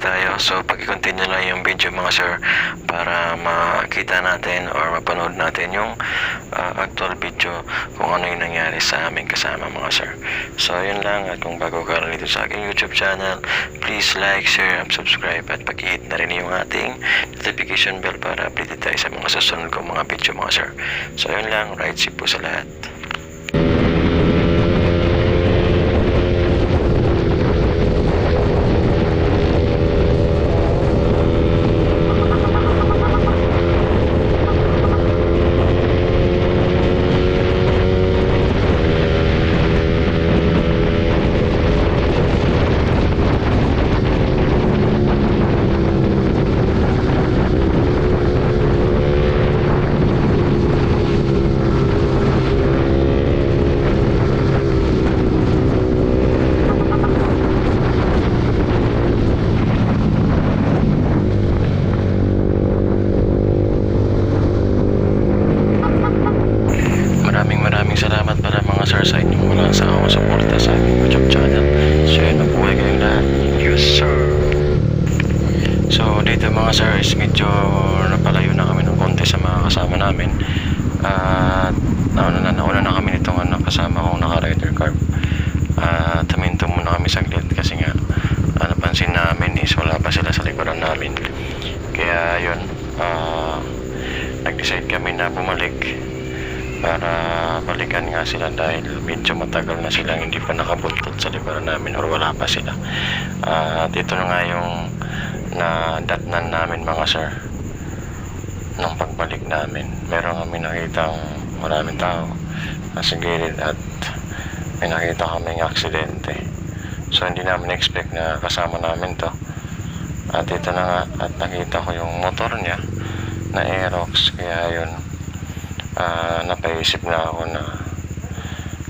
tayo. So pag-continue lang yung video mga sir para makita natin or mapanood natin yung actual video kung ano yung nangyari sa aming kasama mga sir. So yun lang, at kung bago ka lang dito sa aking YouTube channel, please like, share, and subscribe, at pag-hit na rin yung ating notification bell para updated tayo sa mga susunod kong mga video mga sir. So yun lang, ride safe po sa lahat. Maraming salamat pala mga sir sa inyong walang sawang suporta sa aking YouTube channel. So yun, nabuhay kayong lahat. Yes sir. So dito mga sir is medyo napalayo na kami ng konti sa mga kasama namin. At nauna na kami nitong kasama kong naka-rider car. At huminto muna kami saglit kasi nga napansin namin is wala pa sila sa likuran namin. Kaya yun, nag-decide kami na bumalik para balikan nga sila dahil medyo matagal na silang hindi pa nakabuntot sa libaran namin or wala pa sila. Dito na nga yung nadatnan namin mga sir. Nung pagbalik namin, meron kami nakitang maraming tao nasa gilid at may nakita kaming aksidente. So hindi namin expect na kasama namin to. At ito na nga, at nakita ko yung motor niya na Aerox, kaya yun, napaisip na ako na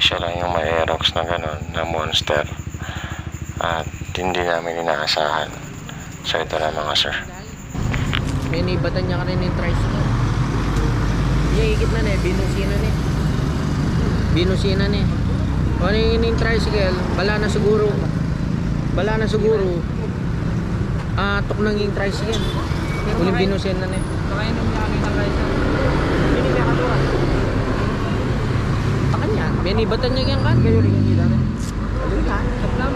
siya lang yung may Aerox na gano'n, na monster, at hindi namin inaasahan. So ito na mga sir. May nibatan niya ka rin yung tricycle. Iikit na na binusinan eh. Binusinan eh. O ano yung tricycle, bala na siguro. Tok nang yung tricycle. Uling binusinan eh. Kaya nung nakakita kayo sa May nibatan niya yan kan. kayo rin yung hila na. Taplam.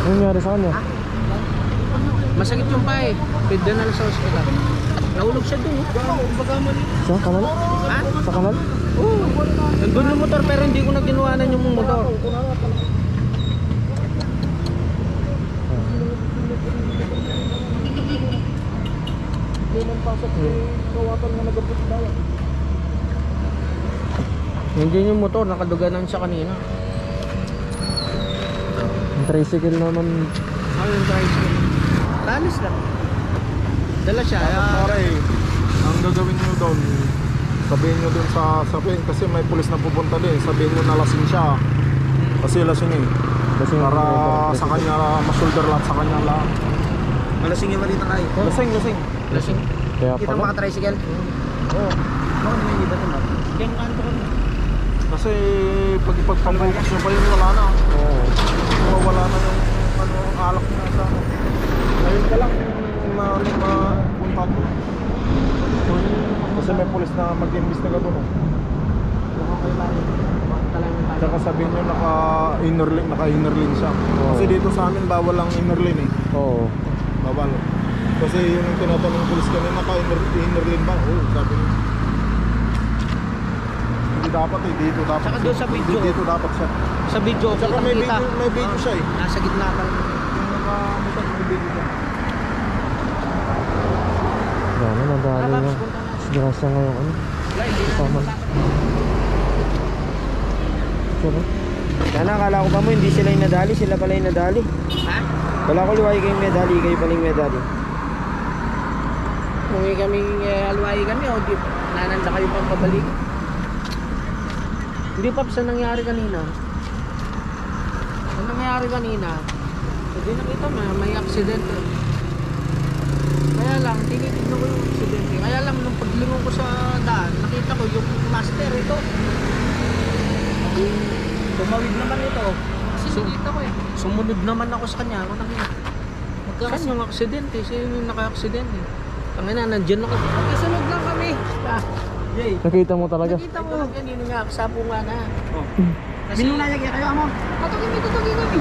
Ano nangyari sa kanya? Masakit yung pae. Pwede na lang sa hospital. Nahulog siya dun. Sa kanal? Ha? Sa kanal? Oo. Nandun yung motor pero hindi ko na ginawanan yung motor. Hindi yung motor, nakaduganan siya kanina. Yung tricycle naman. Yung tricycle. Talis lang. Dala siya. Pare, ang gagawin nyo doon, sabihin nyo doon sa sabihin, kasi may pulis na pupunta din, sabihin nyo na lasing siya. Kasi lasing eh. Lasing Para yung sa kanya, ma-shoulder lahat sa kanya lang. Malasing yung balita kayo. Lasing. Lasing. Kaya Kita pala. mga tricycle. Oo. Bakit may nibatan ba? Yan kanto ko. Kasi pag ipagpambukas nyo pa yun, wala na. Oo. Wala na yung alak niya sa ano. Ngayon ka lang mapunta mo. Kasi may pulis na mag-imbestiga doon. Tsaka sabihin nyo naka-inner lane siya. Kasi dito sa amin bawal ang inner lane eh. Oo. Bawal. Kasi yung tinatanong ng pulis kanina, naka-inner lane ba? Oo, sabi nyo. Hindi dapat eh, dito dapat. Tsaka doon sa video. Dito dapat siya. Sa video, Tsaka may kita. video siya eh. Nasa gitna ka lang. Yung naka-motor, may video siya. Gano'n, nadali na. Disgrasya ngayon ano. Paman. Sure. Sana akala ko pa mo hindi sila yung nadali, sila pala yung nadali. Ha? Wala ko liway kayong medali, kayo pala yung medali. Kung kami alwayi kami o di nananda kayo pang pabalik. Hindi pa sa nangyari kanina. Ang nangyari kanina, hindi nakita mo, may aksidente. Kaya lang, tinitignan ko yung aksidente. Kaya lang, nung paglingon ko sa daan, nakita ko yung master ito. Tumawid naman ito. Kasi nakita ko eh. Sumunod naman ako sa kanya. Ako nakita. Saan yung aksidente? Sino yung naka-aksidente? Tangina, nandyan ako. Kasunod lang kami. Jay, Nakita mo talaga. nakita mo. Kanino nga, sapo nga na. Kasi, Binunayag kayo amo. Tutugin kami.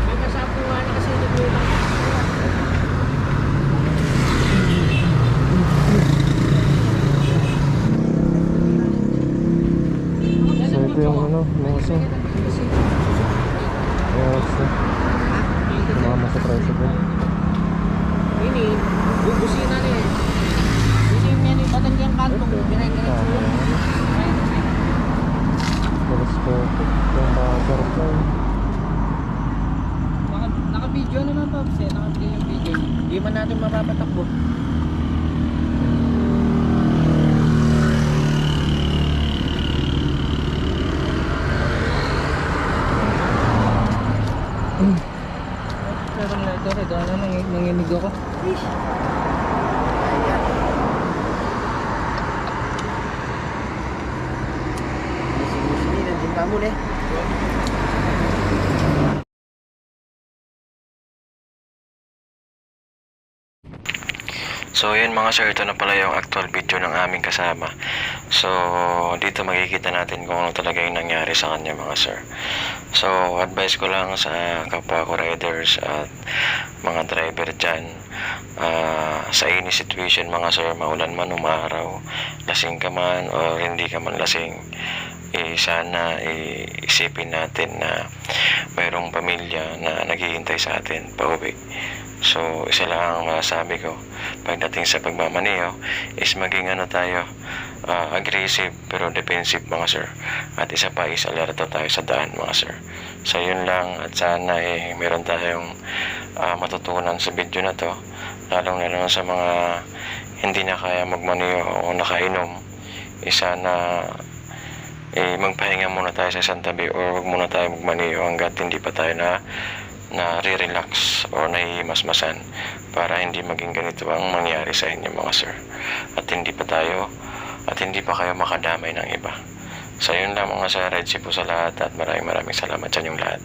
May kasapo nga na kasi naglulang. So ito yung ano, mga Aerox na. Sumama sa tricycle. Ini, bubusina na eh. Ini yung batang yung kantong. Dire-diretso lang. Telescope. Yung butterfly. Naka-video naman pa. Naka-play yung video. Hindi man natin mapapatakbo. Pero na ito, regala nanginig ako. Sini nandiyan pa mo eh. So yun mga sir, ito na pala yung actual video ng aming kasama. So dito makikita natin kung ano talaga yung nangyari sa kanya mga sir. So advice ko lang sa kapwa ko riders at mga driver dyan, sa any situation mga sir, maulan man umaraw, lasing ka man o hindi ka man lasing, sana isipin natin na mayroong pamilya na naghihintay sa atin pauwi. So isa lang ang masasabi ko pagdating sa pagmamaneho is maging tayo, aggressive pero defensive mga sir, at isa pa is alerto tayo sa daan mga sir. So yun lang, at sana meron tayong matutunan sa video na to, lalong na sa mga hindi na kaya magmaneho o nakainom. Sana magpahinga muna tayo sa isang tabi or huwag muna tayo magmaneho hanggat hindi pa tayo na-relax o naihimasmasan, para hindi maging ganito ang mangyari sa inyo mga sir, at hindi pa kayo makadamay ng iba. So yun lang mga sir, Red po sa lahat at maraming salamat sa inyong lahat.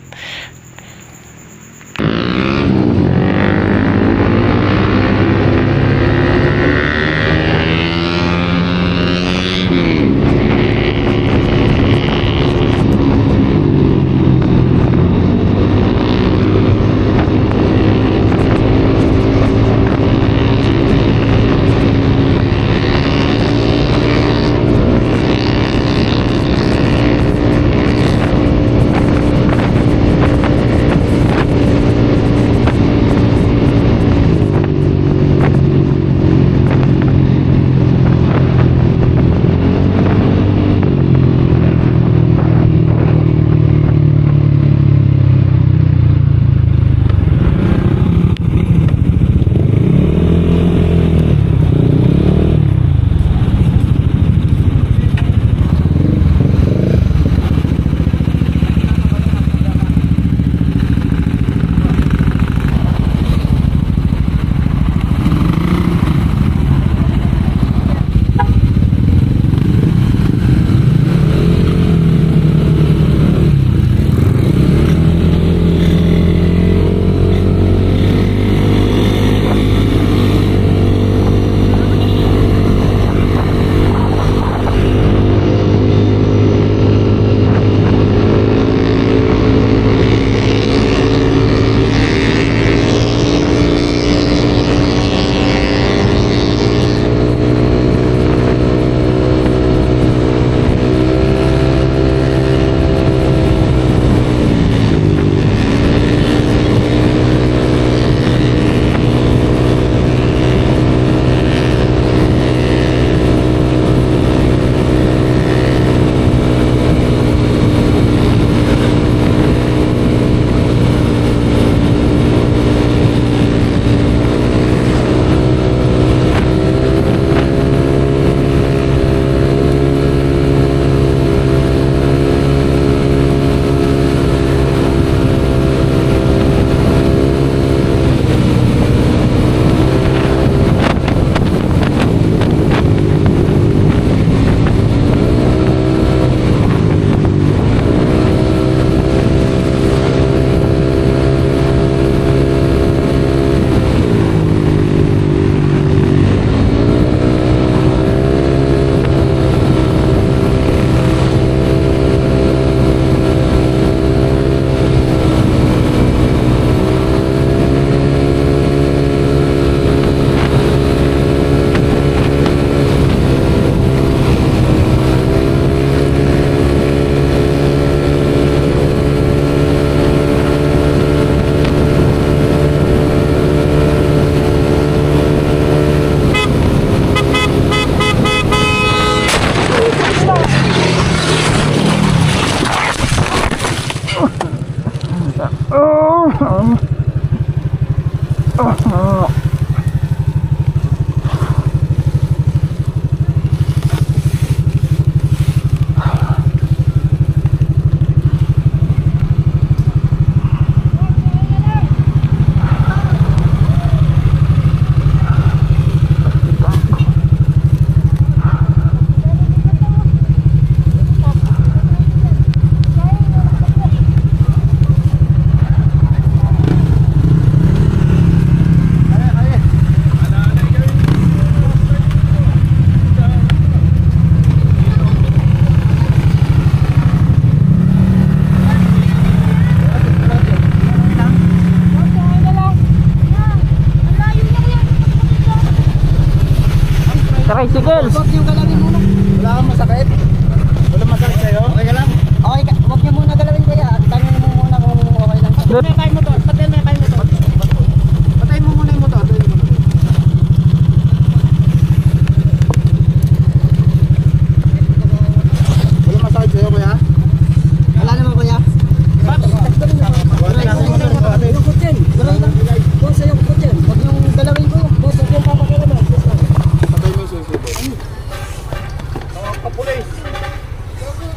kapulis.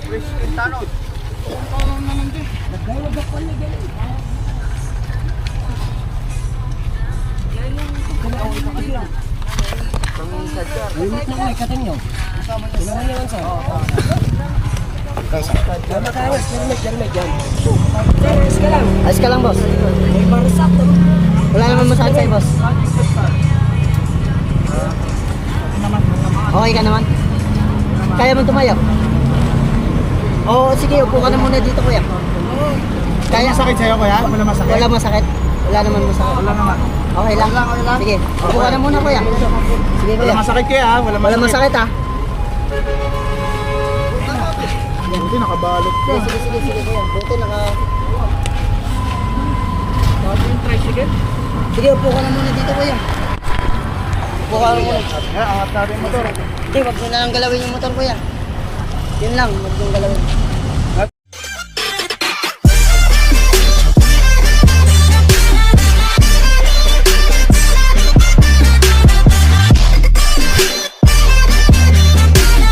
Chris Quintano. Ayos ka lang, boss. Wala naman masakit sa'yo, boss. Okay ka naman? Kaya mo tumayo? Oo, sige, upo ka na muna dito, kuya. Kaya Sakit sa'yo kuya? Wala masakit? wala masakit? Wala naman masakit. Wala naman. Okay lang. Sige, upo ka na muna, kuya. Sige, kuya. Wala masakit kuya ha? Wala masakit, ha? Hindi nakabalot ko. Sige, kuya. Buti naka... Sige, upo ka na muna dito, kuya. Upo ka na muna. Angat natin yung motor. Hindi, wag mo na lang galawin yung motor, kuya. Yun lang, wag mong galawin.